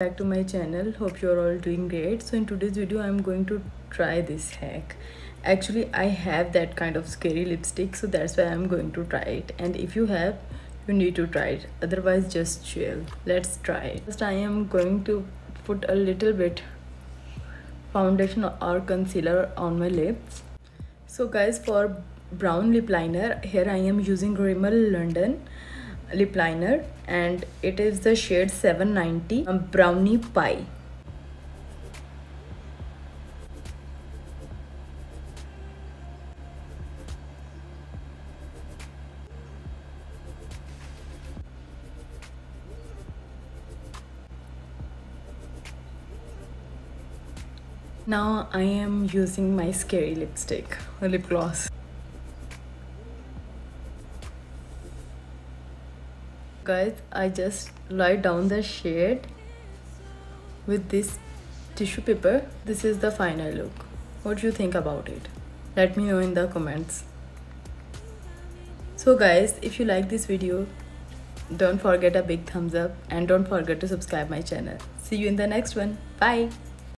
Back to my channel. Hope you're all doing great. So in today's video I'm going to try this hack. Actually I have that kind of scary lipstick, so that's why I'm going to try it, and if you have, you need to try it, otherwise just chill. Let's try it. First I am going to put a little bit foundation or concealer on my lips. So guys, for brown lip liner, here I am using Rimmel London lip liner, and it is the shade 790 Brownie Pie. Now I am using my Scary lipstick, a lip gloss. Guys, I just write down the shade with this tissue paper. This is the final look. What do you think about it? Let me know in the comments. So guys, if you like this video, don't forget a big thumbs up and don't forget to subscribe my channel. See you in the next one. Bye.